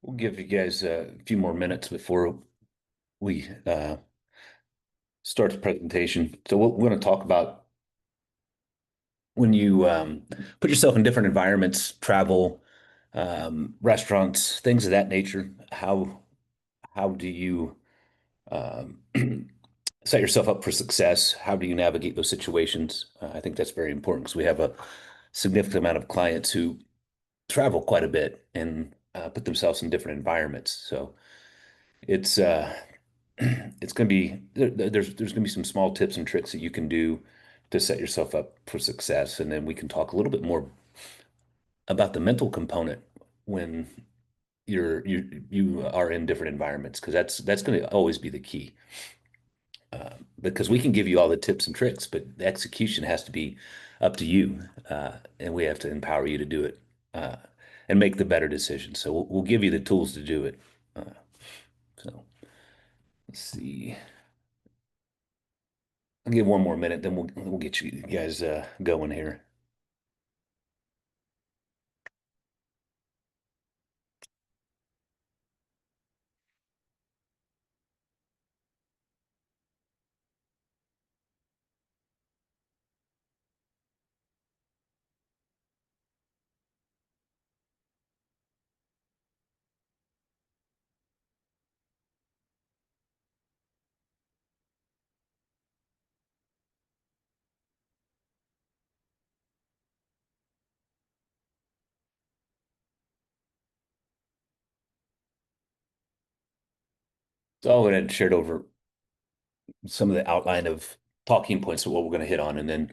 We'll give you guys a few more minutes before we start the presentation. So we're going to talk about when you put yourself in different environments, travel, restaurants, things of that nature. How do you um, set yourself up for success? How do you navigate those situations? I think that's very important because we have a significant amount of clients who travel quite a bit and put themselves in different environments. So it's it's going to be there's going to be some small tips and tricks that you can do to set yourself up for success, and then we can talk a little bit more about the mental component when you are in different environments, because that's going to always be the key. Because we can give you all the tips and tricks, but the execution has to be up to you, and we have to empower you to do it uh, and make the better decisions. So we'll give you the tools to do it. Uh, so let's see. I'll give one more minute, then we'll get you guys going here. So I'll go ahead and share over some of the outline of talking points of what we're going to hit on, and then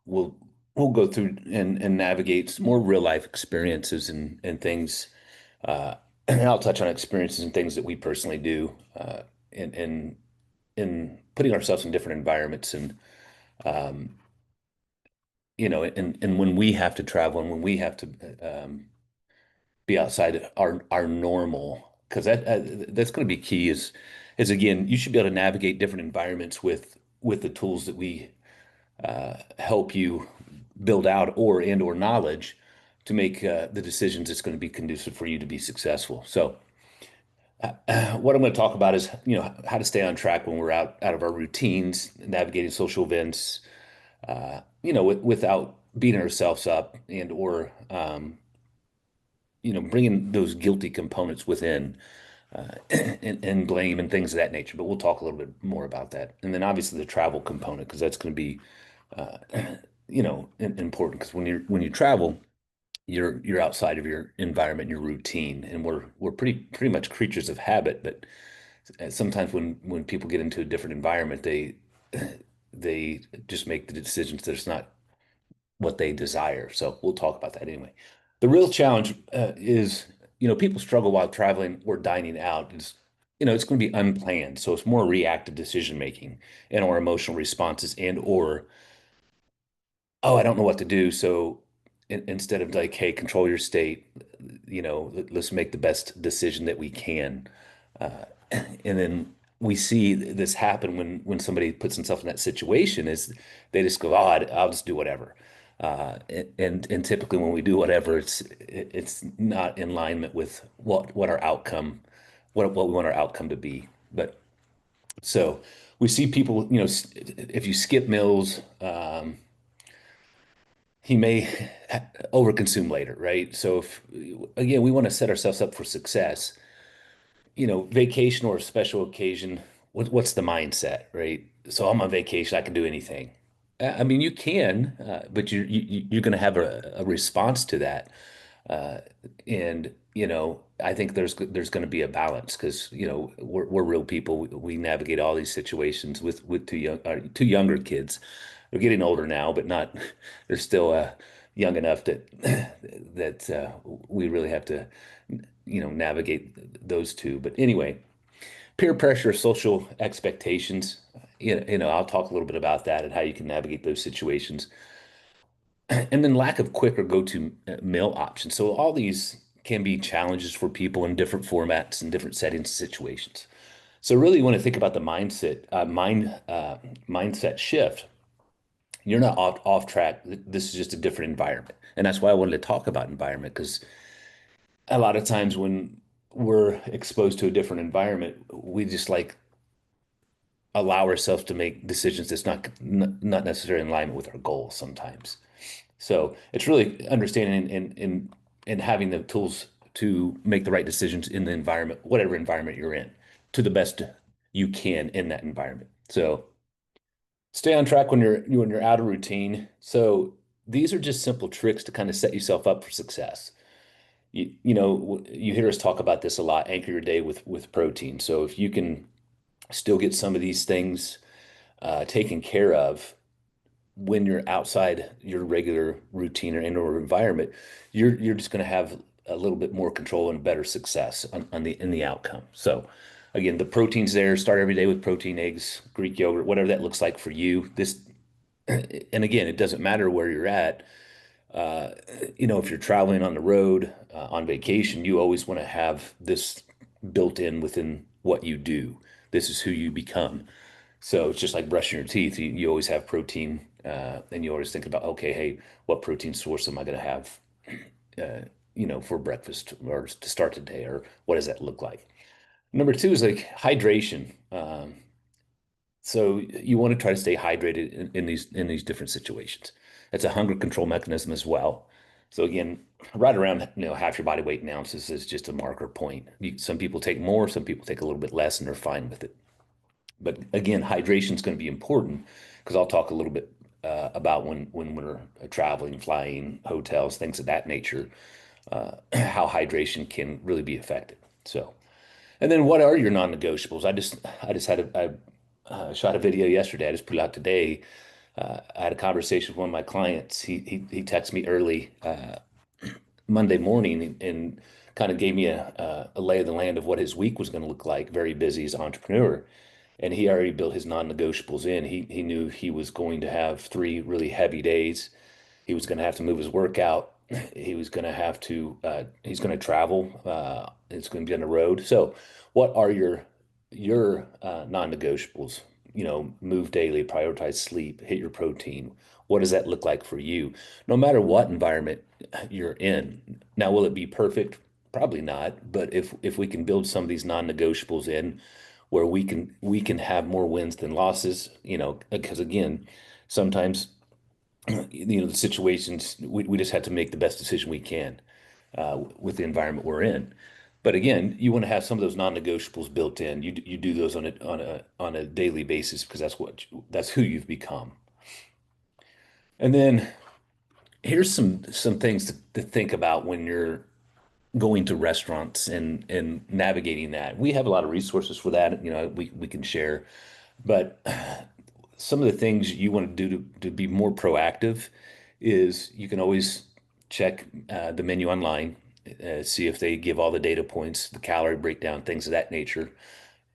we'll we'll go through and navigate some more real life experiences and things. And I'll touch on experiences and things that we personally do in putting ourselves in different environments, and um, and when we have to travel and when we have to be outside our normal, because that's going to be key. Is again, you should be able to navigate different environments with the tools that we help you build out or knowledge to make the decisions that's going to be conducive for you to be successful. So what I'm going to talk about is, how to stay on track when we're out of our routines, navigating social events, without beating ourselves up and or bringing those guilty components within, and blame and things of that nature. But we'll talk a little bit more about that. And then obviously the travel component, because that's going to be, uh, important. Because when you travel, you're outside of your environment, your routine, and we're pretty much creatures of habit. But sometimes when people get into a different environment, they just make the decisions that's not what they desire. So we'll talk about that anyway. The real challenge is, people struggle while traveling or dining out. It's going to be unplanned. So it's more reactive decision making and our emotional responses and/or, oh, I don't know what to do. So instead of like, hey, control your state, let's make the best decision that we can. Uh, and then we see this happen when somebody puts themselves in that situation is they just go, oh, I'll just do whatever. And typically when we do whatever, it's not in alignment with what our outcome, what we want our outcome to be. But so we see people, if you skip meals, he may overconsume later, right? So if again, we want to set ourselves up for success, vacation or a special occasion, what's the mindset, right? So I'm on vacation, I can do anything. I mean, you can, but you're going to have a response to that. Uh, and I think there's going to be a balance because we're real people. We navigate all these situations with two younger kids. They're getting older now, but not they're still young enough that we really have to navigate those two. But anyway, peer pressure, social expectations. I'll talk a little bit about that and how you can navigate those situations. And then lack of quick or go-to meal options. So all these can be challenges for people in different formats and different settings and situations. So really, you want to think about the mindset shift. You're not off track. This is just a different environment, and that's why I wanted to talk about environment because a lot of times when we're exposed to a different environment, we just like allow ourselves to make decisions that's not necessarily in alignment with our goals sometimes. So it's really understanding and having the tools to make the right decisions in the environment, whatever environment you're in, to the best you can in that environment. So stay on track when you're out of routine. So these are just simple tricks to kind of set yourself up for success. You hear us talk about this a lot, anchor your day with protein. So if you can still get some of these things taken care of when you're outside your regular routine or indoor environment, you're just going to have a little bit more control and better success on the in the outcome. So again, the protein's there. Start every day with protein, eggs, Greek yogurt, whatever that looks like for you. This, and again, it doesn't matter where you're at. Uh, if you're traveling on the road, on vacation, you always want to have this built in within what you do. This is who you become. So it's just like brushing your teeth. You always have protein, and you always think about, okay, hey, what protein source am I going to have, for breakfast or to start the day, or what does that look like? Number two is like hydration. So you want to try to stay hydrated in these different situations. It's a hunger control mechanism as well. So again, right around half your body weight in ounces is just a marker point. Some people take more, some people take a little bit less, and they're fine with it. But again, hydration is going to be important because I'll talk a little bit about when we're traveling, flying, hotels, things of that nature, how hydration can really be affected. So, and then what are your non-negotiables? I just had shot a video yesterday. I just put it out today. I had a conversation with one of my clients. He texted me early Monday morning and kind of gave me a lay of the land of what his week was going to look like. Very busy as an entrepreneur, and he already built his non-negotiables in. He knew he was going to have 3 really heavy days. He was going to have to move his workout. He was going to have to he's going to travel. It's going to be on the road. So, what are your non-negotiables? Move daily, prioritize sleep, hit your protein. What does that look like for you? No matter what environment you're in. Now, will it be perfect? Probably not. But if we can build some of these non-negotiables in where we can have more wins than losses, because again, sometimes the situations we just have to make the best decision we can with the environment we're in. But again, you want to have some of those non-negotiables built in. You do those on a daily basis because that's who you've become. And then here's some things to think about when you're going to restaurants and navigating that. We have a lot of resources for that. We can share, but some of the things you want to do to be more proactive is you can always check the menu online, see if they give all the data points, the calorie breakdown, things of that nature.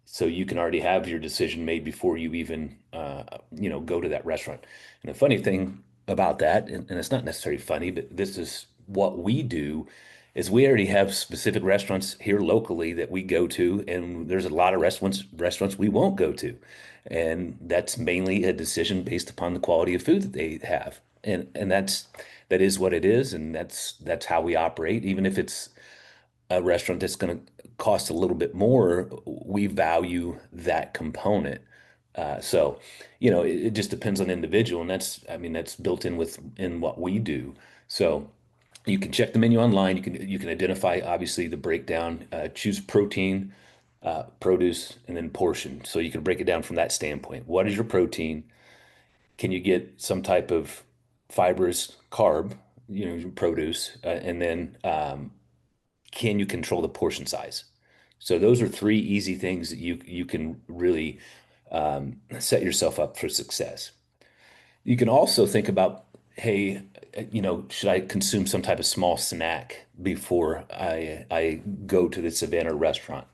So you can already have your decision made before you even, go to that restaurant. And the funny thing about that, and it's not necessarily funny, but this is what we do, is we already have specific restaurants here locally that we go to, and there's a lot of restaurants we won't go to. And that's mainly a decision based upon the quality of food that they have. And that is what it is, and that's how we operate. Even if it's a restaurant that's going to cost a little bit more, we value that component. So, it just depends on the individual, and I mean, that's built in what we do. So you can check the menu online. You can identify obviously the breakdown, choose protein, produce, and then portion. So you can break it down from that standpoint. What is your protein? Can you get some type of fibrous carb, produce, and then can you control the portion size? So those are 3 easy things that you can really set yourself up for success. You can also think about, hey, should I consume some type of small snack before I go to this event or restaurant?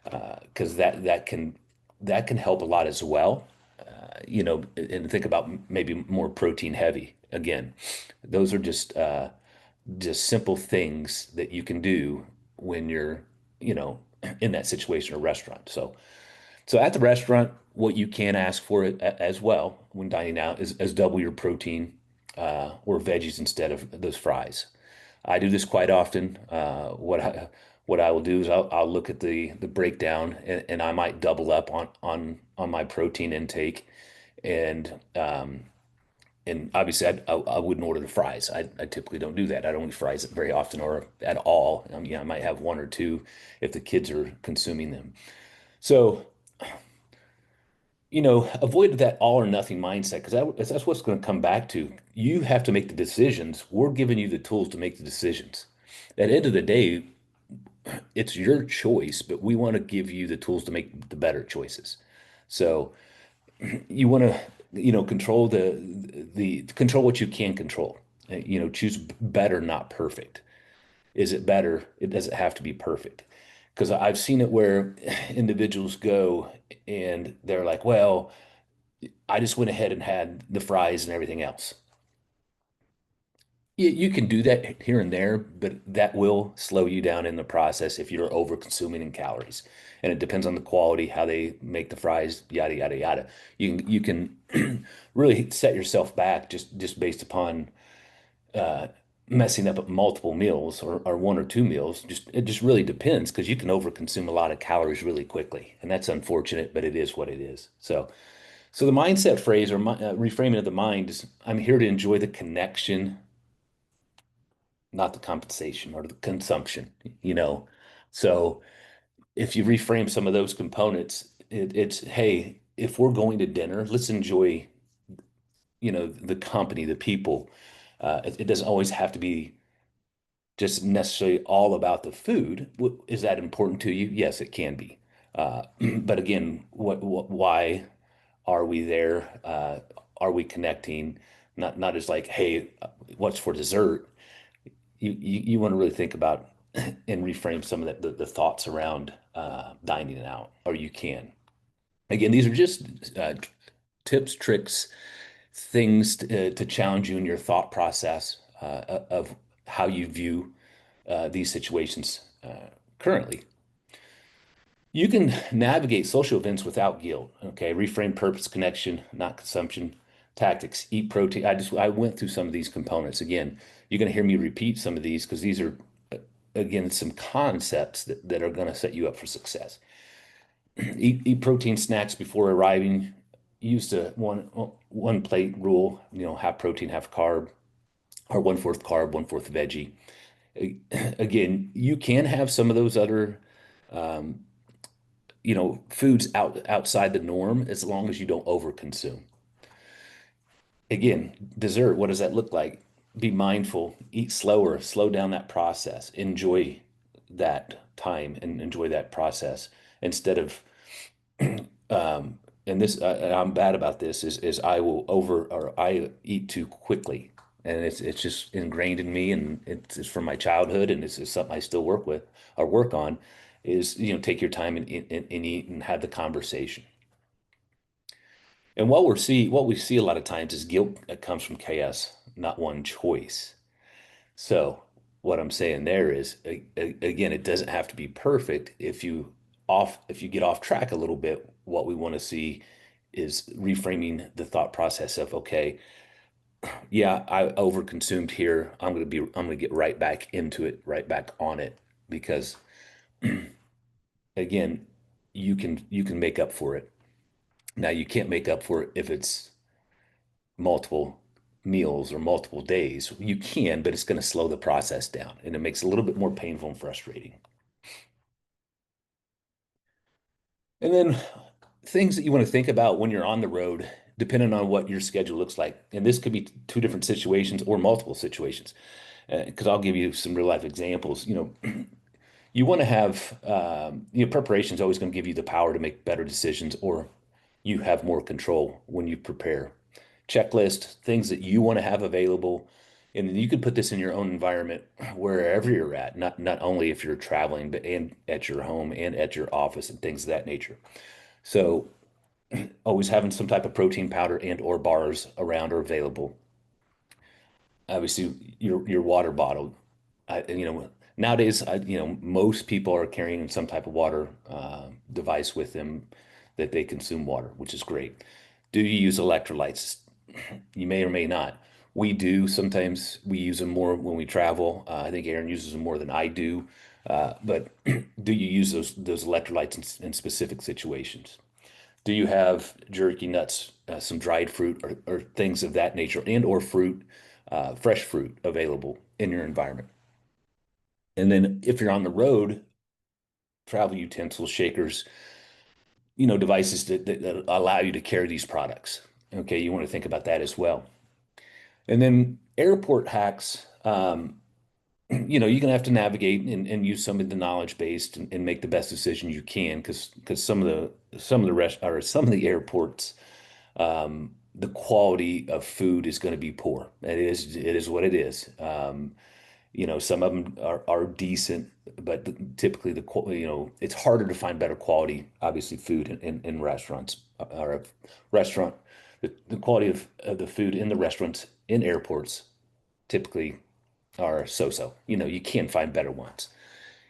Because that can help a lot as well. And think about maybe more protein heavy. Again, those are just simple things that you can do when you're, you know, in that situation or restaurant. So at the restaurant, what you can ask for it as well when dining out is double your protein or veggies instead of those fries. I do this quite often. What I will do is I'll look at the breakdown, and I might double up on my protein intake, and obviously I wouldn't order the fries. I typically don't do that. I don't eat fries very often or at all. I might have one or two if the kids are consuming them. So, avoid that all or nothing mindset, because that's what's going to come back to. You have to make the decisions. We're giving you the tools to make the decisions. At the end of the day, it's your choice, but we want to give you the tools to make the better choices. So you want to, control the control what you can control. Choose better, not perfect. Is it better? It doesn't have to be perfect. Because I've seen it where individuals go and they're like, well, I just went ahead and had the fries and everything else. You can do that here and there, but that will slow you down in the process if you're over consuming in calories. And it depends on the quality, how they make the fries, yada yada yada. You can really set yourself back just based upon uh, messing up multiple meals or one or two meals. It just really depends because you can overconsume a lot of calories really quickly, and that's unfortunate, but it is what it is. So the mindset phrase or reframing of the mind is, I'm here to enjoy the connection, not the compensation or the consumption, you know. So if you reframe some of those components, it's, hey, if we're going to dinner, let's enjoy, the company, the people. It doesn't always have to be just necessarily all about the food. Is that important to you? Yes, it can be. But again, why are we there? Are we connecting? Not as like, hey, what's for dessert? You want to really think about and reframe some of the thoughts around dining out, or you can. Again, these are just tips, tricks, things to challenge you in your thought process of how you view these situations currently. You can navigate social events without guilt. Okay, reframe purpose, connection, not consumption. Tactics, eat protein. I went through some of these components. Again, you're going to hear me repeat some of these because these are, again, some concepts that are going to set you up for success. Eat protein snacks before arriving. Use the one plate rule. Half protein, half carb, or one fourth carb, one fourth veggie. Again, you can have some of those other um, foods outside the norm as long as you don't overconsume. Again, dessert, what does that look like? Be mindful, eat slower, slow down that process, enjoy that time and enjoy that process instead of and this I'm bad about this is I will over or I eat too quickly, and it's just ingrained in me, and it's from my childhood, and it's something I still work with or work on is take your time and eat and have the conversation. And what we see a lot of times is guilt that comes from chaos, not one choice. So what I'm saying there is, again, it doesn't have to be perfect. If you get off track a little bit, what we want to see is reframing the thought process of, okay, yeah, I overconsumed here. I'm gonna get right back into it, right back on it, because again, you can make up for it. Now you can't make up for it if it's multiple meals or multiple days. You can, but it's going to slow the process down and it makes it a little bit more painful and frustrating. And then things that you want to think about when you're on the road, depending on what your schedule looks like. And this could be two different situations or multiple situations. Because I'll give you some real life examples. You want to have, preparation is always going to give you the power to make better decisions, or you have more control when you prepare. Checklist, things that you want to have available. And you could put this in your own environment wherever you're at, not only if you're traveling, but and at your home and at your office and things of that nature. So always having some type of protein powder and or bars around or available. Obviously, your water bottle. Nowadays, most people are carrying some type of water device with them that they consume water, which is great. Do you use electrolytes? You may or may not. We do sometimes we use them more when we travel. I think Aaron uses them more than I do. But do you use those electrolytes in specific situations? Do you have jerky nuts, some dried fruit, or things of that nature, and or fruit, fresh fruit available in your environment? And then if you're on the road, travel utensils, shakers, devices that allow you to carry these products. Okay, you want to think about that as well. And then airport hacks, you're gonna have to navigate and use some of the knowledge based and make the best decision you can because some of the rest or some of the airports, the quality of food is going to be poor. It is what it is. Some of them are decent, but typically it's harder to find better quality, obviously, food in restaurants or a restaurant. The quality of the food in the restaurants in airports typically are so-so. You can find better ones.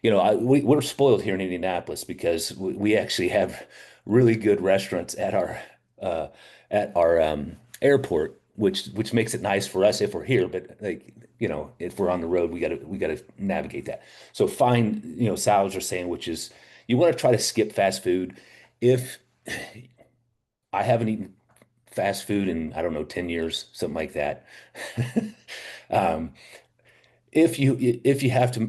We're spoiled here in Indianapolis because we actually have really good restaurants uh, at our airport, which makes it nice for us if we're here. But like, if we're on the road, we gotta navigate that. So find, salads or sandwiches. You want to try to skip fast food. If I haven't eaten fast food in, I don't know, 10 years, something like that. Um, if you have to,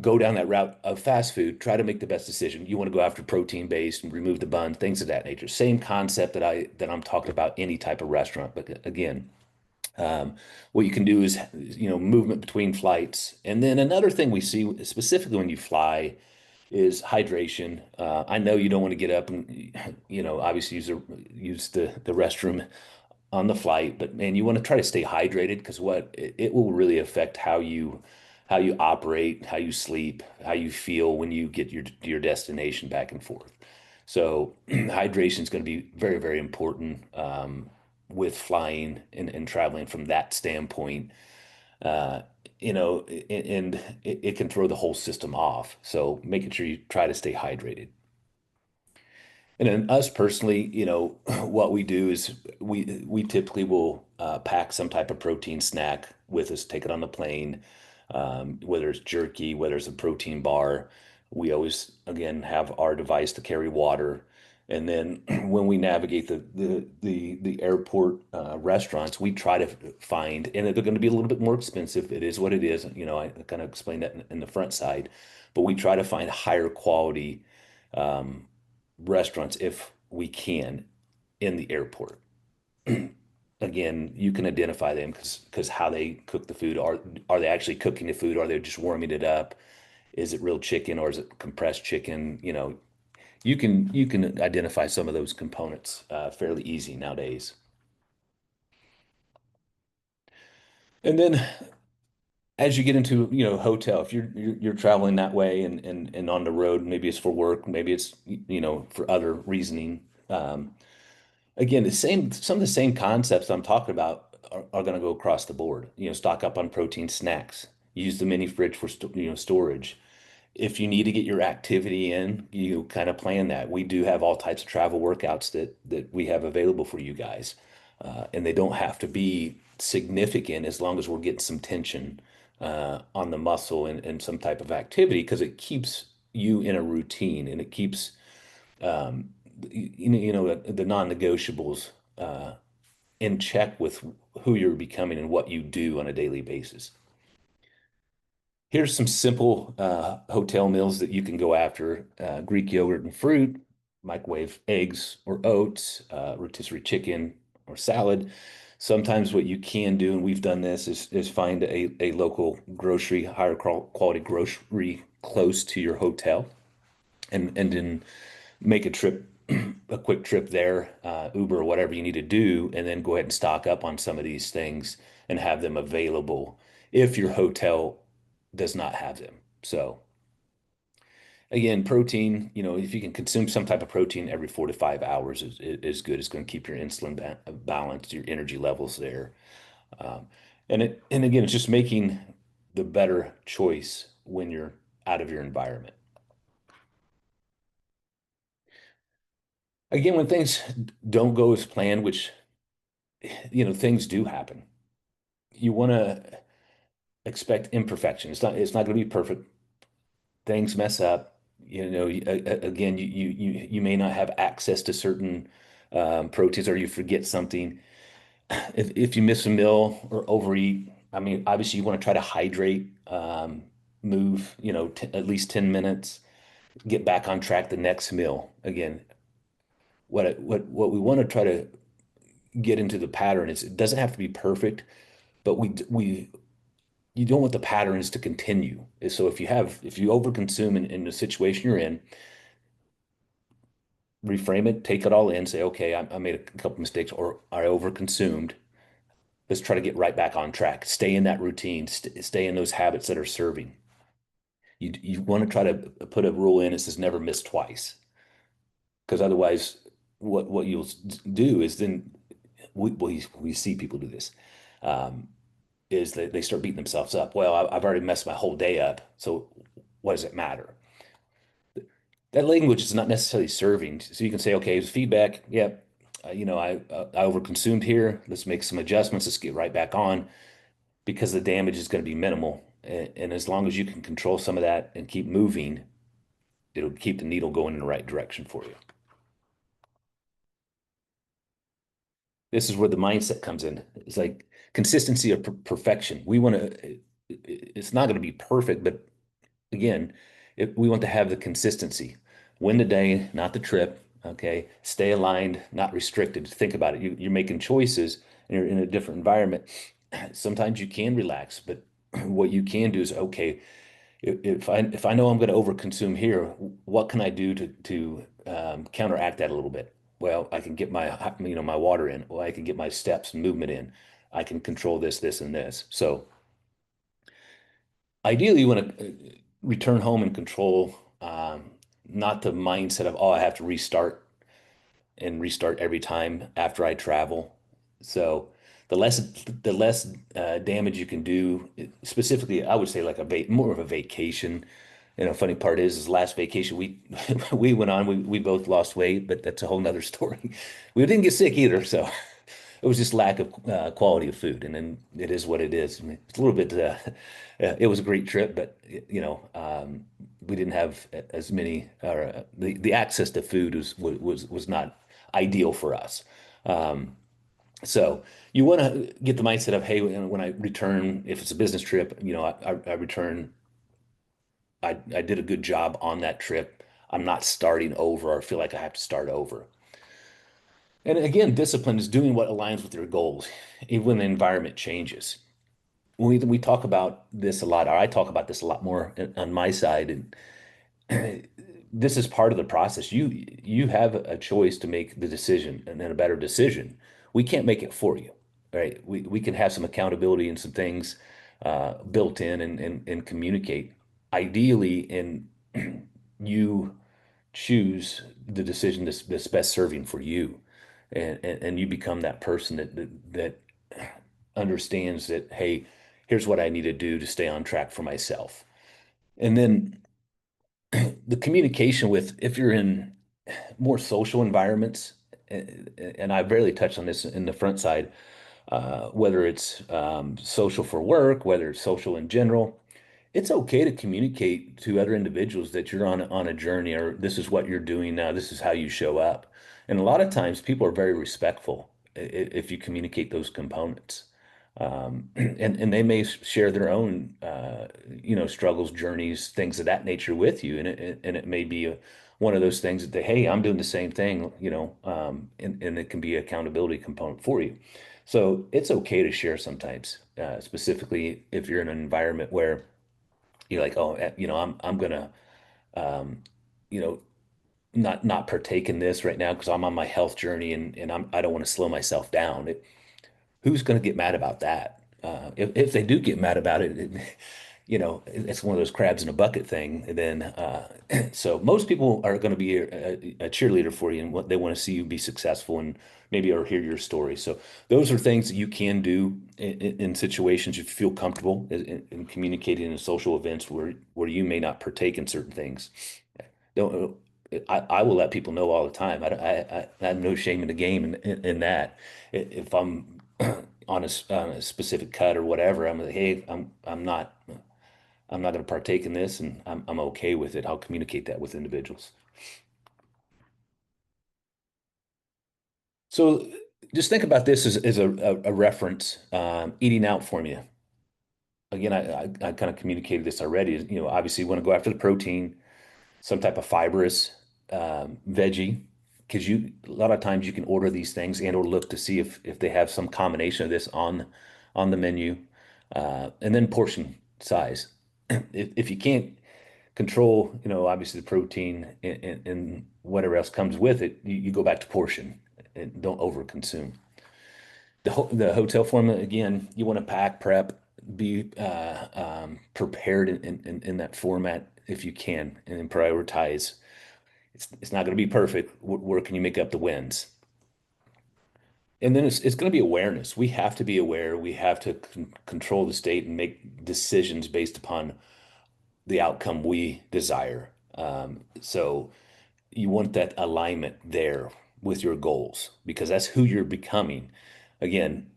go down that route of fast food, try to make the best decision. You want to go after protein based and remove the bun, things of that nature. Same concept that I'm talking about any type of restaurant. But again, what you can do is, movement between flights. And then another thing we see specifically when you fly is hydration. I know you don't want to get up and, obviously use the restroom on the flight, but man, you want to try to stay hydrated because it will really affect how you operate, how you sleep, how you feel when you get your destination back and forth. So hydration is going to be very, very important with flying and traveling from that standpoint. Uh, and it can throw the whole system off. So making sure you try to stay hydrated. And then us personally, what we do is we typically will pack some type of protein snack with us, take it on the plane, whether it's jerky, whether it's a protein bar. We always, again, have our device to carry water. And then when we navigate the airport restaurants, we try to find, and they're going to be a little bit more expensive. It is what it is. I kind of explained that in the front side, but we try to find higher quality restaurants if we can in the airport. Again, you can identify them because how they cook the food. Are they actually cooking the food? Are they just warming it up? Is it real chicken or is it compressed chicken? You can identify some of those components fairly easy nowadays. And then as you get into, hotel, if you're traveling that way and on the road, maybe it's for work, maybe it's, for other reasoning. Again, some of the same concepts I'm talking about are going to go across the board. Stock up on protein snacks. Use the mini fridge for storage. If you need to get your activity in, you kind of plan that. We do have all types of travel workouts that we have available for you guys, and they don't have to be significant as long as we're getting some tension on the muscle and some type of activity because it keeps you in a routine and it keeps the non-negotiables in check with who you're becoming and what you do on a daily basis. Here's some simple hotel meals that you can go after: Greek yogurt and fruit, microwave eggs or oats, rotisserie chicken or salad. Sometimes what you can do, and we've done this, is find a local grocery, higher quality grocery close to your hotel, and then make a quick trip there, Uber or whatever you need to do, and then go ahead and stock up on some of these things and have them available if your hotel does not have them. So again, protein, if you can consume some type of protein every 4 to 5 hours is good. It's going to keep your insulin balanced, your energy levels there. Um, and again, it's just making the better choice when you're out of your environment. Again, when things don't go as planned, which things do happen. you want to expect imperfection. It's not going to be perfect. Things mess up. Again, you may not have access to certain proteins, or you forget something. If you miss a meal or overeat, I mean, obviously you want to try to hydrate, move, t at least 10 minutes, get back on track the next meal. Again, what we want to try to get into the pattern is it doesn't have to be perfect, but we you don't want the patterns to continue. So if you overconsume in the situation you're in, reframe it, take it all in, say, okay, I made a couple mistakes or I overconsumed. Let's try to get right back on track. Stay in that routine, stay in those habits that are serving. You want to try to put a rule in that says never miss twice, because otherwise, what you'll do is then we see people do this. Um, is that they start beating themselves up. Well, I've already messed my whole day up, so what does it matter? That language is not necessarily serving. So you can say, okay, it's feedback. Yep, I overconsumed here. Let's make some adjustments. Let's get right back on because the damage is going to be minimal. And as long as you can control some of that and keep moving, it'll keep the needle going in the right direction for you. This is where the mindset comes in. It's like consistency of perfection. We want to, it's not going to be perfect, but again, if we want to have the consistency, win the day, not the trip. Okay. Stay aligned, not restricted. Think about it. You're making choices and you're in a different environment. Sometimes you can relax, but what you can do is, okay, if I know I'm going to overconsume here, what can I do to counteract that a little bit? Well, I can get my water in, or I can get my steps and movement in. I can control this, this, and this. So ideally, you want to return home and control, not the mindset of, oh, I have to restart and restart every time after I travel. So the less damage you can do, specifically, I would say like more of a vacation. Funny part is last vacation we we went on, we both lost weight, but that's a whole nother story. We didn't get sick either, so it was just lack of quality of food, and then it is what it is. I mean, it's a little bit. It was a great trip, but we didn't have as many. The access to food was not ideal for us. Um, so you want to get the mindset of, hey, when I return, if it's a business trip, I return. I did a good job on that trip. I'm not starting over or feel like I have to start over. And again, discipline is doing what aligns with your goals, even when the environment changes. We talk about this a lot, or I talk about this a lot more on my side, and this is part of the process. You have a choice to make the decision and then a better decision. We can't make it for you, right? We can have some accountability and some things built in and communicate. Ideally, and you choose the decision that's best serving for you, and you become that person that understands that, hey, here's what I need to do to stay on track for myself. And then the communication with, if you're in more social environments, and I barely touched on this in the front side, whether it's social for work, whether it's social in general, it's okay to communicate to other individuals that you're on a journey, or this is what you're doing now, this is how you show up. And a lot of times people are very respectful if you communicate those components. And they may share their own struggles, journeys, things of that nature with you. And it may be one of those things that they, hey, I'm doing the same thing, and it can be an accountability component for you. So it's okay to share sometimes, specifically if you're in an environment where you're like, oh, I'm gonna, um, you know, not partake in this right now because I'm on my health journey and I don't want to slow myself down. Who's going to get mad about that? If they do get mad about it, it's one of those crabs in a bucket thing. And then, so most people are going to be a cheerleader for you, and what they want to see you be successful and maybe or hear your story. So those are things that you can do in situations you feel comfortable in communicating in social events where you may not partake in certain things. Don't. I will let people know all the time. I have no shame in the game in that. If I'm on a specific cut or whatever, I'm like, hey, I'm not going to partake in this, and I'm okay with it. I'll communicate that with individuals. So just think about this as a reference, eating out formula. Again, I kind of communicated this already. You know, obviously you want to go after the protein, some type of fibrous veggie, because you a lot of times you can order these things and or look to see if they have some combination of this on the menu, and then portion size. If you can't control, you know, obviously the protein and whatever else comes with it, you go back to portion and don't overconsume. The hotel formula, again, you want to pack, prep, be prepared in that format if you can, and then prioritize. It's not going to be perfect. Where can you make up the wins? And then it's going to be awareness. We have to be aware. We have to control the state and make decisions based upon the outcome we desire. So you want that alignment there with your goals because that's who you're becoming. Again,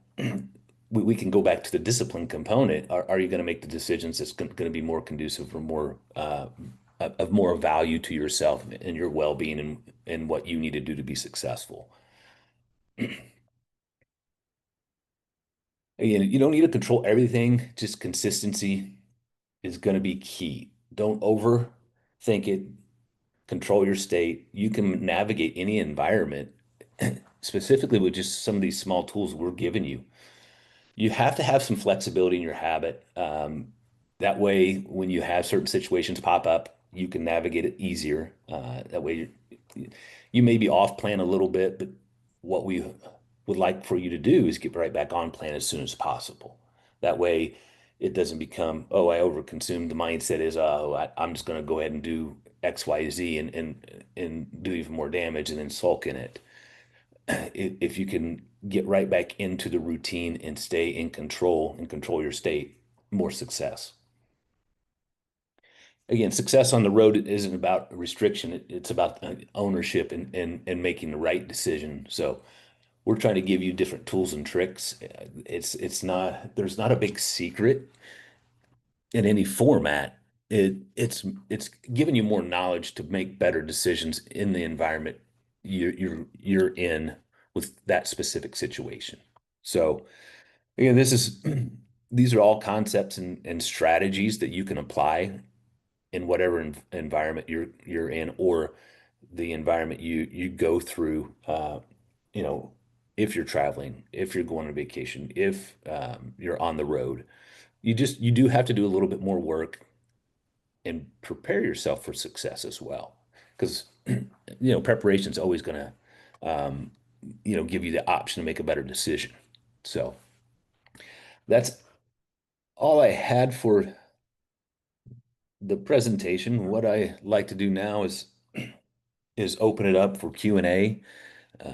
we can go back to the discipline component. Are you going to make the decisions that's going to be more conducive or more of more value to yourself and your well-being and what you need to do to be successful? Again, you don't need to control everything. Just consistency is going to be key. Don't overthink it. Control your state. You can navigate any environment, specifically with just some of these small tools we're giving you. You have to have some flexibility in your habit. That way, when you have certain situations pop up, you can navigate it easier. That way, you may be off plan a little bit, but what we would like for you to do is get right back on plan as soon as possible. That way, it doesn't become, oh, I overconsumed. The mindset is, oh, I'm just going to go ahead and do X, Y, Z and do even more damage and then sulk in it. If you can get right back into the routine and stay in control and control your state, more success. Again, success on the road isn't about restriction. It's about ownership and making the right decision. So we're trying to give you different tools and tricks. It's not, there's not a big secret in any format. It's giving you more knowledge to make better decisions in the environment you're in with that specific situation. So again, this is these are all concepts and strategies that you can apply in whatever environment you're in or the environment you go through. You know, if you're traveling, if you're going on vacation, if you're on the road, you do have to do a little bit more work and prepare yourself for success as well. Because, you know, preparation is always going to, um, you know, give you the option to make a better decision. So that's all I had for the presentation. What I like to do now is open it up for Q&A,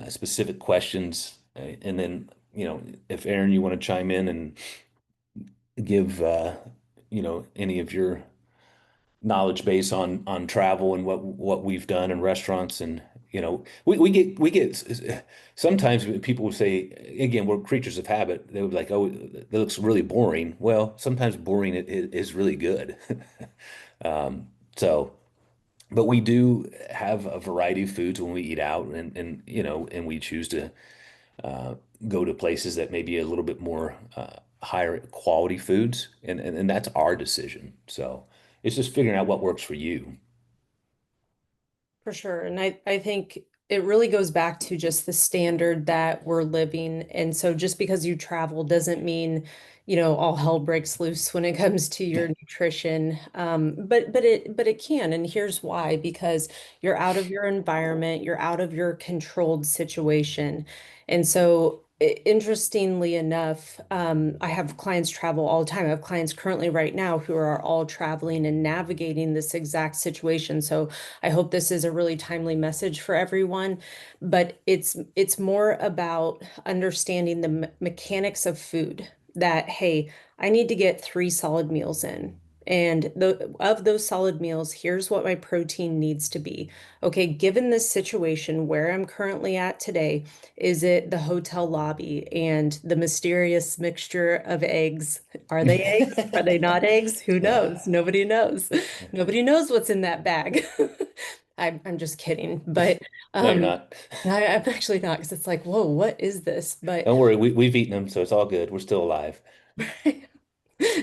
specific questions, and then, you know, if Aaron, you want to chime in and give, you know, any of your knowledge base on travel and what we've done in restaurants and you know we get sometimes people will say again we're creatures of habit they would be like oh that looks really boring well sometimes boring is really good um, so but we do have a variety of foods when we eat out and you know and we choose to uh, go to places that may be a little bit more higher quality foods, and that's our decision. So it's just figuring out what works for you. For sure. And I think it really goes back to just the standard that we're living. And so just because you travel doesn't mean, all hell breaks loose when it comes to your nutrition. But it can. And here's why, because you're out of your environment, you're out of your controlled situation. And so interestingly enough, I have clients travel all the time. I have clients currently right now who are all traveling and navigating this exact situation. So I hope this is a really timely message for everyone, but it's more about understanding the mechanics of food that, hey, I need to get 3 solid meals in. And of those solid meals, here's what my protein needs to be. Okay, given this situation where I'm currently at today, is it the hotel lobby and the mysterious mixture of eggs? Are they eggs? Are they not eggs? Who knows? Nobody knows. Nobody knows what's in that bag. I'm just kidding, but No, you're um, not. I'm actually not because it's like, whoa, what is this? But Don't worry, we've eaten them, so it's all good. We're still alive.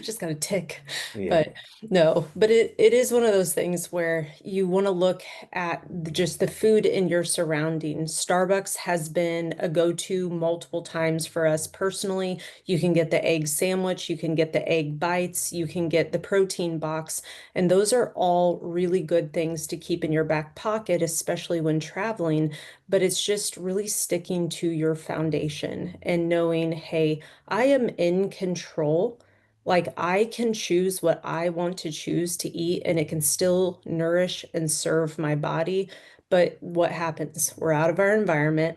just got a tick. Yeah. But no, but it is one of those things where you want to look at just the food in your surroundings. Starbucks has been a go-to multiple times for us personally. You can get the egg sandwich, you can get the egg bites, you can get the protein box, and those are all really good things to keep in your back pocket, especially when traveling. But it's just really sticking to your foundation and knowing, hey, I am in control. Like I can choose what I want to choose to eat and it can still nourish and serve my body. But what happens? We're out of our environment.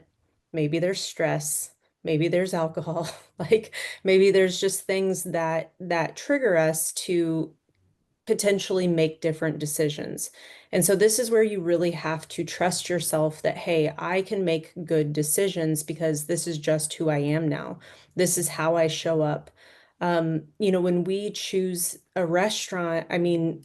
Maybe there's stress, maybe there's alcohol, like maybe there's just things that trigger us to potentially make different decisions. And so this is where you really have to trust yourself that, hey, I can make good decisions because this is just who I am now. This is how I show up. When we choose a restaurant, I mean,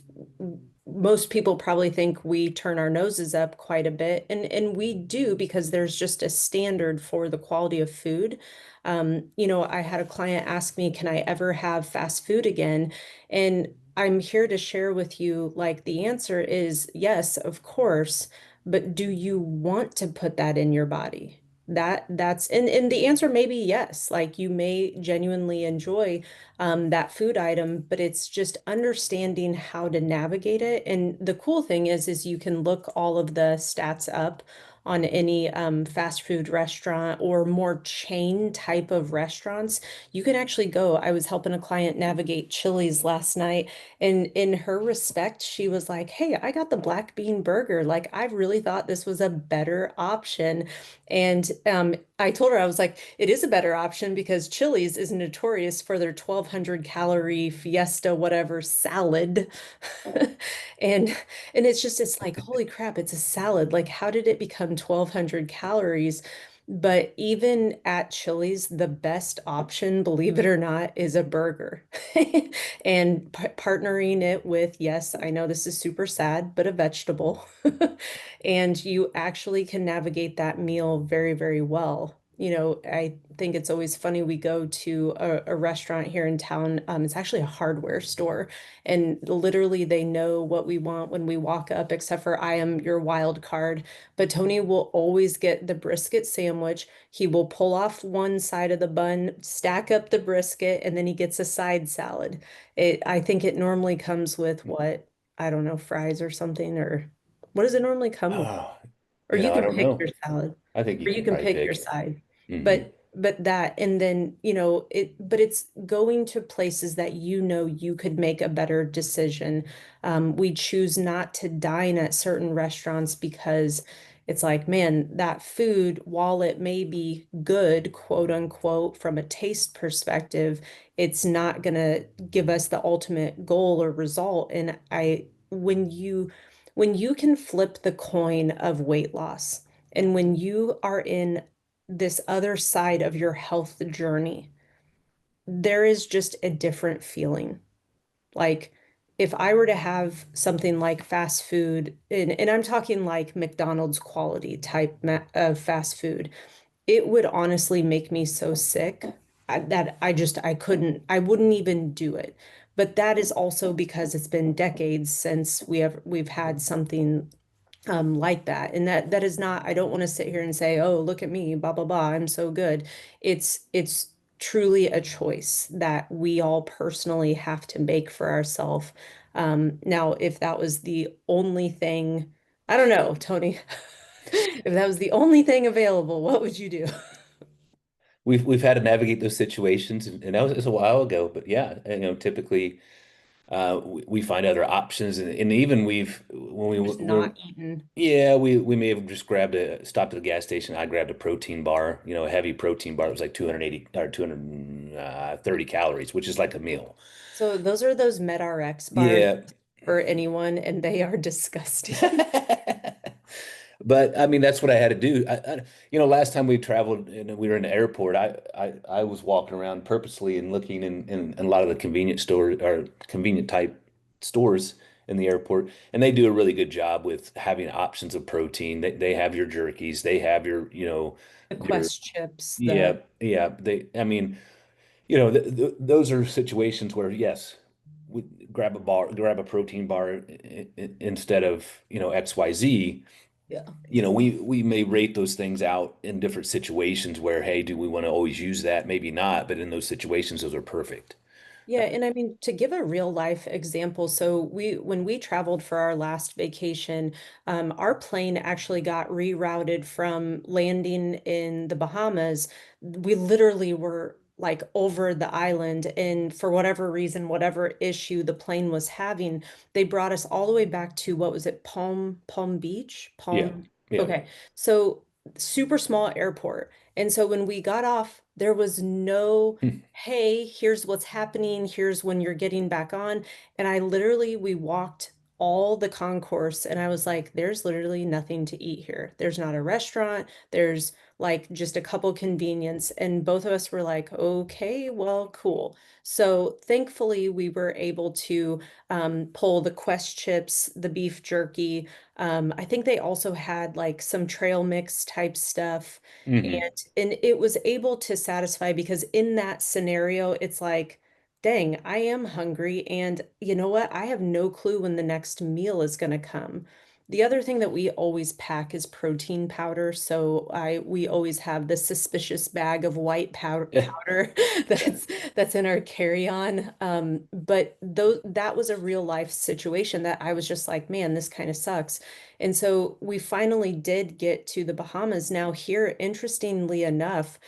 most people probably think we turn our noses up quite a bit, and we do because there's just a standard for the quality of food. I had a client ask me, can I ever have fast food again? And I'm here to share with you, like, the answer is yes, of course, but do you want to put that in your body? And the answer may be yes. Like you may genuinely enjoy that food item, but it's just understanding how to navigate it. And the cool thing is you can look all of the stats up on any fast food restaurant or more chain type of restaurants. You can actually go. I was helping a client navigate Chili's last night, and in her respect, she was like, "Hey, I got the black bean burger. Like, I really thought this was a better option." And I told her, I was like, it is a better option because Chili's is notorious for their 1,200 calorie fiesta, whatever salad. And it's like, holy crap, it's a salad. Like, how did it become 1,200 calories? But even at Chili's, the best option, believe it or not, is a burger. And partnering it with, yes, I know this is super sad, but a vegetable. And you actually can navigate that meal very, very well. I think it's always funny. We go to a restaurant here in town. It's actually a hardware store, and literally they know what we want when we walk up, except for I am your wild card. But Tony will always get the brisket sandwich. He will pull off one side of the bun, stack up the brisket, and then he gets a side salad. I think it normally comes with what? I don't know, fries or something, or what does it normally come with? Oh, Or you I can don't pick your know. salad, I think you or you can can probably pick your pick. side. Hmm. But that, and then, but it's going to places that you could make a better decision. We choose not to dine at certain restaurants because it's like, man, that food, while it may be good, quote unquote, from a taste perspective, it's not gonna give us the ultimate goal or result. And when you can flip the coin of weight loss, and when you are in this other side of your health journey, there is just a different feeling. Like if I were to have something like fast food, and I'm talking like McDonald's quality type of fast food, it would honestly make me so sick that I wouldn't even do it. But that is also because it's been decades since we've had something like that. And that is not, I don't want to sit here and say, oh, look at me, blah, blah, blah, I'm so good. It's truly a choice that we all personally have to make for ourselves. Now, if that was the only thing, I don't know, Tony, if that was the only thing available, what would you do? We've had to navigate those situations, and that was a while ago. But yeah, typically. We find other options, and even when we We're just were not eaten. yeah, we may have just stopped at the gas station. I grabbed a protein bar, a heavy protein bar. It was like 280 or 230 calories, which is like a meal. So those are those MedRx bars Yeah. for anyone, and they are disgusting. But I mean, that's what I had to do. Last time we traveled and we were in the airport, I was walking around purposely and looking in a lot of the convenience stores or convenient type stores in the airport, and they do a really good job with having options of protein. They have your jerkies, they have The your Quest chips, yeah, the yeah. I mean, those are situations where yes, we grab a protein bar instead of XYZ. yeah. We may rate those things out in different situations where, hey, do we want to always use that? Maybe not, but in those situations, those are perfect. Yeah, and I mean to give a real life example, so when we traveled for our last vacation, our plane actually got rerouted from landing in the Bahamas. We literally were like over the island, and for whatever reason, whatever issue the plane was having, they brought us all the way back to what was it, Palm Beach? Yeah, Palm. yeah. Okay. So super small airport. And so when we got off, there was no hey, here's what's happening. Here's when you're getting back on. And we walked all the concourse and I was like, there's literally nothing to eat here. There's not a restaurant. There's like just a couple convenience. And both of us were like, okay, well, cool. So thankfully, we were able to pull the Quest chips, the beef jerky. I think they also had like some trail mix type stuff. Hmm. And it was able to satisfy because in that scenario, it's like, dang, I am hungry. And you know what? I have no clue when the next meal is going to come. The other thing that we always pack is protein powder. So we always have this suspicious bag of white powder that's in our carry-on. But that was a real life situation that I was just like, man, this kind of sucks. And so we finally did get to the Bahamas. Now, here, interestingly enough,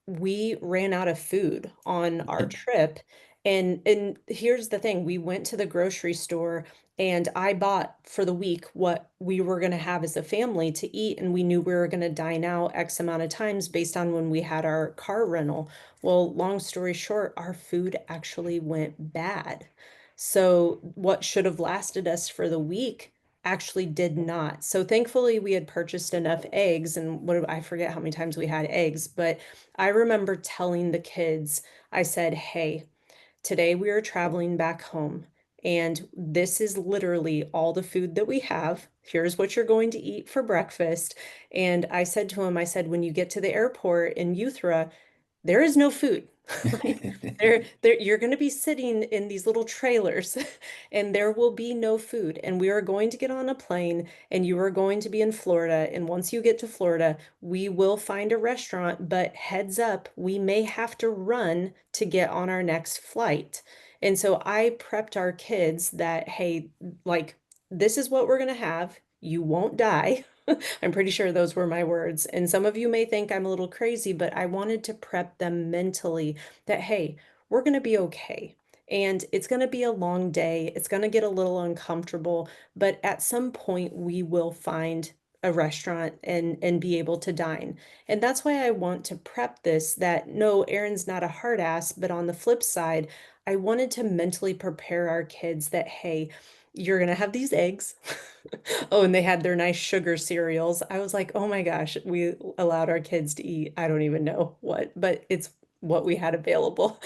we ran out of food on our trip. And here's the thing, we went to the grocery store and I bought for the week what we were going to have as a family to eat, and we knew we were going to dine out X amount of times based on when we had our car rental. Well, long story short, our food actually went bad. So what should have lasted us for the week actually did not. So thankfully we had purchased enough eggs, and I forget how many times we had eggs, but I remember telling the kids, I said, hey, today we are traveling back home, and this is literally all the food that we have. Here's what you're going to eat for breakfast. And I said to him, I said, when you get to the airport in Euthra, there is no food. Like you're going to be sitting in these little trailers and there will be no food. And we are going to get on a plane and you are going to be in Florida. And once you get to Florida, we will find a restaurant, but heads up, we may have to run to get on our next flight. And so I prepped our kids that, hey, like, this is what we're going to have. You won't die. I'm pretty sure those were my words. And some of you may think I'm a little crazy, but I wanted to prep them mentally that, hey, we're going to be okay. And it's going to be a long day. It's going to get a little uncomfortable, but at some point we will find a restaurant and be able to dine. And that's why I want to prep this that no, Erin's not a hard ass, but on the flip side, I wanted to mentally prepare our kids that, hey, you're going to have these eggs. Oh, and they had their nice sugar cereals. I was like, oh my gosh, we allowed our kids to eat. I don't even know what, but it's what we had available.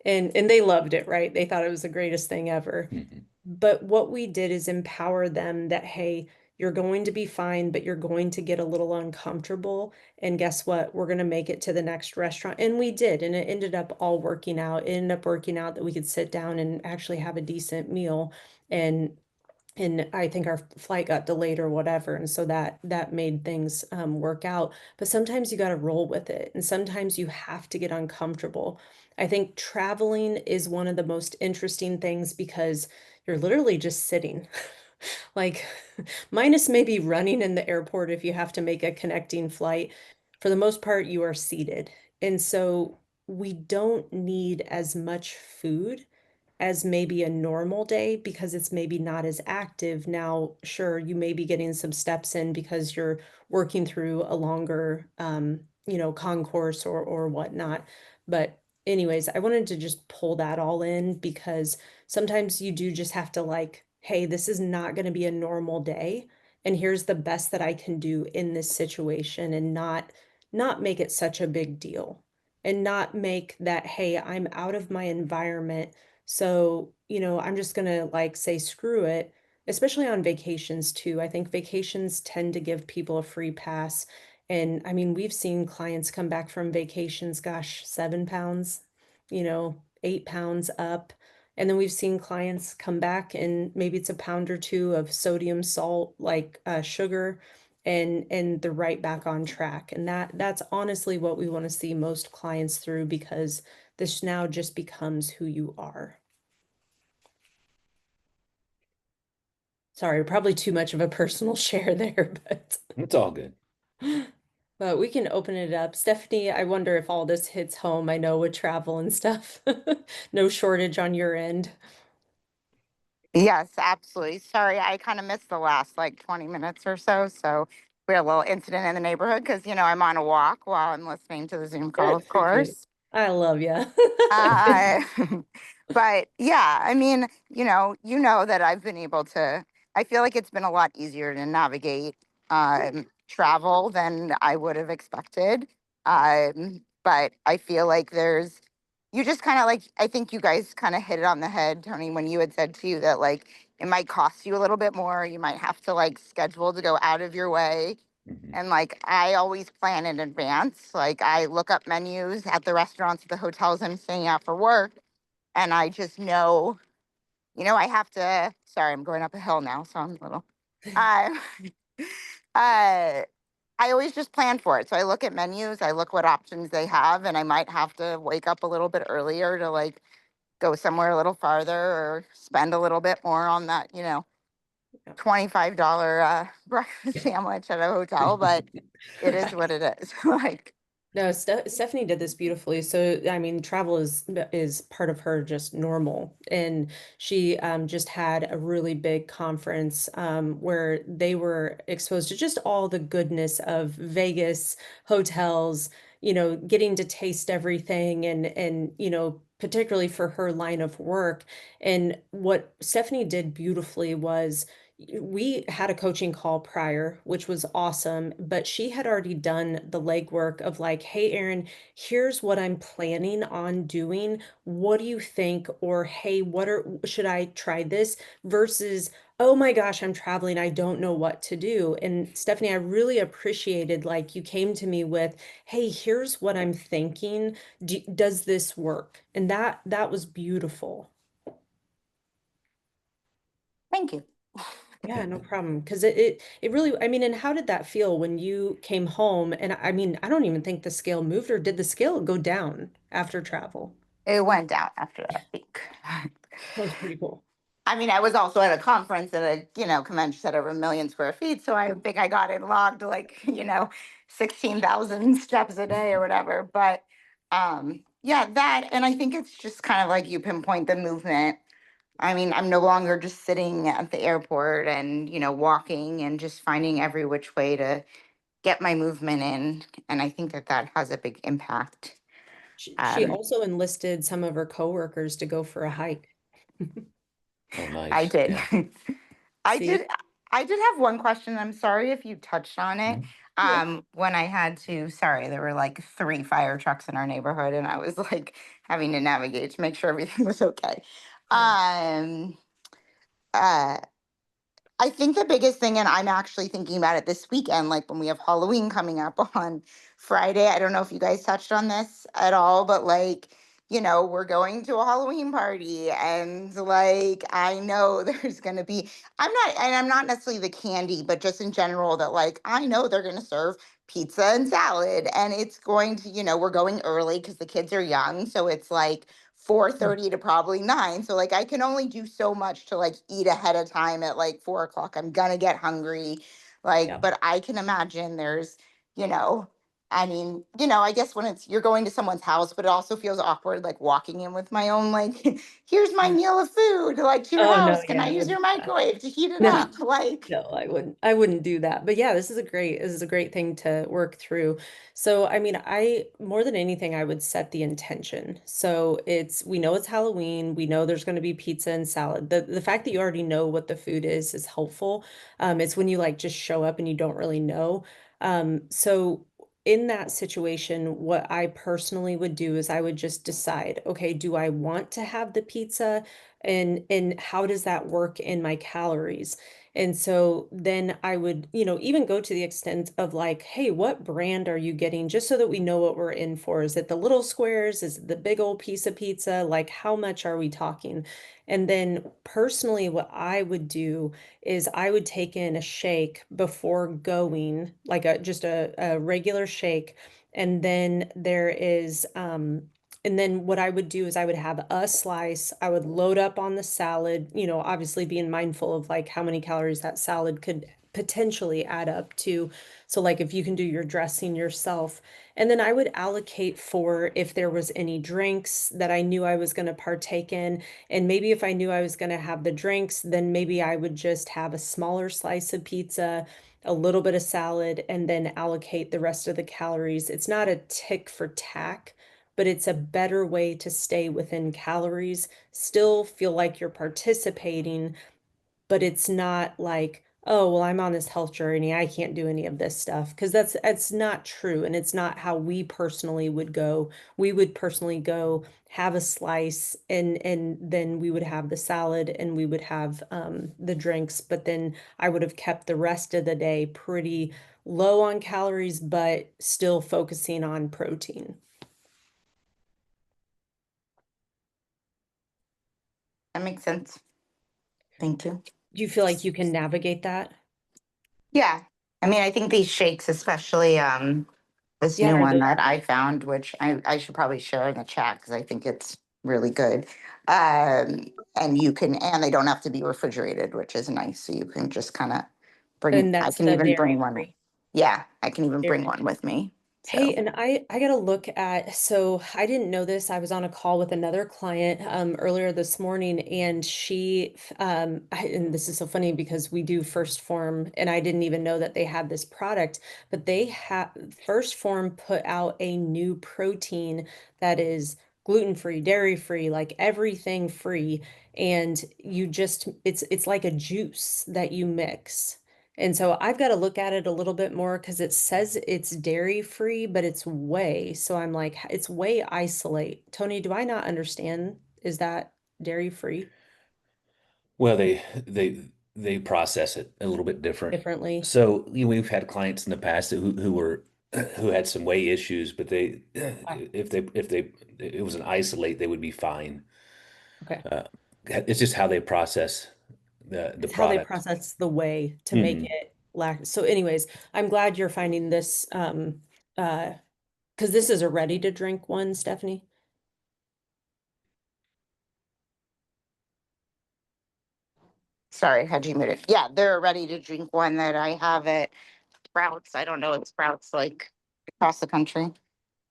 And they loved it, right? They thought it was the greatest thing ever. Mhm. But what we did is empower them that, hey, you're going to be fine, but you're going to get a little uncomfortable. And guess what? We're going to make it to the next restaurant. And we did. And it ended up all working out. It ended up working out that we could sit down and actually have a decent meal. And I think our flight got delayed or whatever, and so that made things work out. But sometimes you got to roll with it, and sometimes you have to get uncomfortable. I think traveling is one of the most interesting things because you're literally just sitting. Like, minus maybe running in the airport if you have to make a connecting flight. For the most part, you are seated. And so we don't need as much food as maybe a normal day because it's maybe not as active. Now, sure, you may be getting some steps in because you're working through a longer, concourse or whatnot. But anyways, I wanted to just pull that all in because sometimes you do just have to like, hey, this is not going to be a normal day, and here's the best that I can do in this situation and not make it such a big deal and not make that, hey, I'm out of my environment. So, I'm just gonna like say screw it, especially on vacations too. I think vacations tend to give people a free pass. And I mean, we've seen clients come back from vacations, gosh, 7 pounds, 8 pounds up. And then we've seen clients come back and maybe it's a pound or two of sodium, salt, like sugar, and they're right back on track. And that's honestly what we want to see most clients through because this now just becomes who you are. Sorry, probably too much of a personal share there, It's all good. but we can open it up. Stephanie, I wonder if all this hits home. I know with travel and stuff. No shortage on your end. Yes, absolutely. Sorry, I kind of missed the last like 20 minutes or so. So we had a little incident in the neighborhood because, I'm on a walk while I'm listening to the Zoom call, Good of for you. course. I love you. Uh, but yeah, I mean, that I've been able to, I feel like it's been a lot easier to navigate travel than I would have expected. But I feel like you just kind of like, I think you guys kind of hit it on the head, Tony, when you had said too that like it might cost you a little bit more. You might have to like schedule to go out of your way, Mhm. and like I always plan in advance. Like I look up menus at the restaurants at the hotels I'm staying at for work. And I just know, I have to, sorry, I'm going up a hill now, so I'm a little uh, uh I always just plan for it. So I look at menus, I look what options they have, and I might have to wake up a little bit earlier to like go somewhere a little farther or spend a little bit more on that, $25 breakfast sandwich at a hotel, but it is what it is. Like, No, Stephanie did this beautifully. So, I mean, travel is part of her just normal, and she just had a really big conference where they were exposed to just all the goodness of Vegas hotels. Getting to taste everything, and particularly for her line of work. And what Stephanie did beautifully was we had a coaching call prior, which was awesome, but she had already done the legwork of like, hey, Erin, here's what I'm planning on doing. What do you think? Or, hey, should I try this versus, oh my gosh, I'm traveling. I don't know what to do. And Stephanie, I really appreciated like you came to me with, hey, here's what I'm thinking. Does this work? And that was beautiful. thank you. Yeah, no problem. Because it really, I mean, and how did that feel when you came home? And I mean, I don't even think the scale moved, or did the scale go down after travel? It went down after that week. That was pretty cool. I mean, I was also at a conference at a, convention center over 1 million square feet. So I think I got it logged like, 16,000 steps a day or whatever. But yeah, that, and I think it's just kind of like you pinpoint the movement. I mean, I'm no longer just sitting at the airport and, walking and just finding every which way to get my movement in. And I think that that has a big impact. She Um, also enlisted some of her coworkers to go for a hike. Oh, I nice. did. Yeah. I See? did I did have one question. I'm sorry if you touched on it. Mhm. Yeah. When I had to, sorry, there were like 3 fire trucks in our neighborhood and I was like having to navigate to make sure everything was okay. Yeah. Um uh I think the biggest thing, and I'm actually thinking about it this weekend, like when we have Halloween coming up on Friday. I don't know if you guys touched on this at all, but like, we're going to a Halloween party, and like, I know there's going to be, I'm not necessarily the candy, but just in general, that like, I know they're going to serve pizza and salad, and it's going to, we're going early because the kids are young. So it's like, 4:30 to probably 9. So like I can only do so much to like eat ahead of time at like 4 o'clock. I'm gonna get hungry. Like, Yeah. but I can imagine there's, you know, I mean, I guess when you're going to someone's house, but it also feels awkward, like walking in with my own, like, here's my meal of food, like, to your Oh no, house. Can yeah, I I use wouldn't your do that. microwave to heat it No. up? Like, No, I wouldn't do that. But yeah, this is a great thing to work through. So, I mean, more than anything, I would set the intention. So we know it's Halloween. We know there's going to be pizza and salad. The fact that you already know what the food is helpful. It's when you like just show up and you don't really know. So in that situation, what I personally would do is I would just decide, okay, do I want to have the pizza? And how does that work in my calories? And so then I would, even go to the extent of like, hey, what brand are you getting? Just so that we know what we're in for. Is it the little squares? Is it the big old piece of pizza? Like, how much are we talking? And then personally, what I would do is I would take in a shake before going, like just a regular shake. And then and then what I would do is I would have a slice, I would load up on the salad, obviously being mindful of like how many calories that salad could potentially add up to. So like if you can do your dressing yourself. And then I would allocate for if there was any drinks that I knew I was going to partake in. And maybe if I knew I was going to have the drinks, then maybe I would just have a smaller slice of pizza, a little bit of salad, and then allocate the rest of the calories. It's not a tick for tack, but it's a better way to stay within calories, still feel like you're participating, but it's not like, oh, well, I'm on this health journey. I can't do any of this stuff because that's not true. And it's not how we personally would go. We would personally go have a slice and then we would have the salad and we would have the drinks, but then I would have kept the rest of the day pretty low on calories, but still focusing on protein. that makes sense. Thank you. Do you feel like you can navigate that? Yeah. I mean, I think these shakes, especially this Yeah, new are one the that I found, which I should probably share in the chat because I think it's really good. Um, and they don't have to be refrigerated, which is nice. So you can just kind of and I that's can the even bring dairy one. free. Yeah, I can even bring Dairy. one with me. Hey, So and I gotta look at, so I didn't know this. I was on a call with another client earlier this morning, and and this is so funny because we do First Form, and I didn't even know that they had this product, but they have First Form put out a new protein that is gluten-free, dairy-free, like everything free, and it's like a juice that you mix. And so I've got to look at it a little bit more because it says it's dairy free, but it's whey. So I'm like, it's whey isolate. Tony, do I not understand? Is that dairy free Well, they process it a little bit different. differently? So, we've had clients in the past who were who had some weight issues, but they Ah, if it was an isolate, they would be fine. okay. Uh, it's just how they process the It's how they product. process the whey to make Hmm. it lact. So anyways, I'm glad you're finding this uh because this is a ready to drink one, Stephanie. sorry, had you muted? Yeah, they're ready to drink one that I have at Sprouts. I don't know if Sprouts like across the country.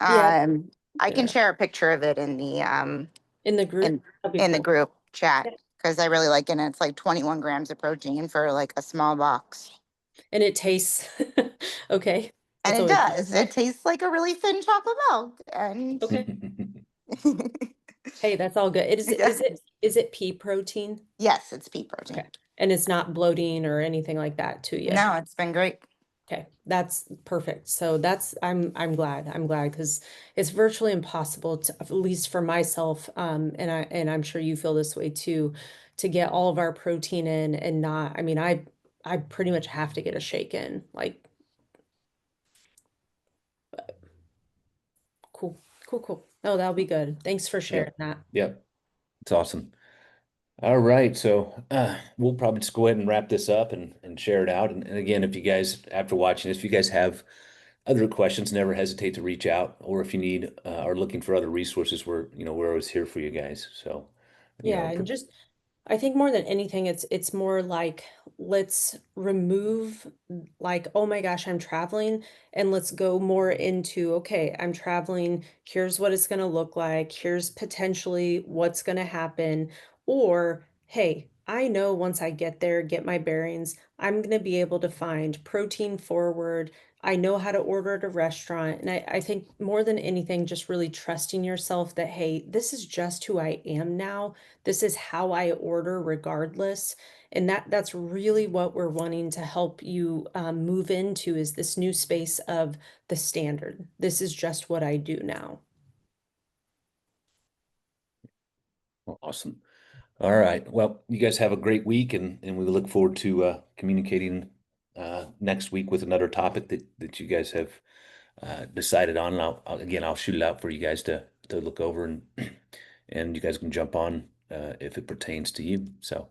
Yeah, Um, I can Yeah. share a picture of it in the group. in That'd be in the cool. group chat Yeah. because I really like it. And it's like 21 grams of protein for like a small box. And it tastes okay. And That's it always good. does. It tastes like a really thin chocolate milk. And Okay. Hey, that's all good. It is yeah. is it pea protein? Yes, it's pea protein. Okay. And it's not bloating or anything like that to you. No, it's been great. Okay. That's perfect. So I'm glad. I'm glad because it's virtually impossible to, at least for myself, and I'm sure you feel this way too, to get all of our protein in and not, I mean, I pretty much have to get a shake in. Like, cool, cool, cool. Oh, that'll be good. Thanks for sharing Yep. that. Yep. It's awesome. All right, so we'll probably just go ahead and wrap this up and share it out. And again, if you guys, after watching this, if you guys have other questions, never hesitate to reach out. Or if you need are looking for other resources, we're always here for you guys. So, you Yeah, know, and just I think more than anything, it's more like let's remove like, oh my gosh, I'm traveling, and let's go more into, okay, I'm traveling, here's what it's gonna look like, here's potentially what's gonna happen, or hey, I know once I get there, get my bearings, I'm gonna be able to find protein forward. I know how to order at a restaurant. And I think more than anything, just really trusting yourself that, hey, this is just who I am now, this is how I order regardless. And that's really what we're wanting to help you move into, is this new space of the standard. This is just what I do now. Awesome. All right. Well, you guys have a great week, and we look forward to communicating next week with another topic that you guys have decided on. And again, I'll shoot it out for you guys to look over, and you guys can jump on if it pertains to you. So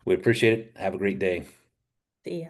we appreciate it. Have a great day. See ya.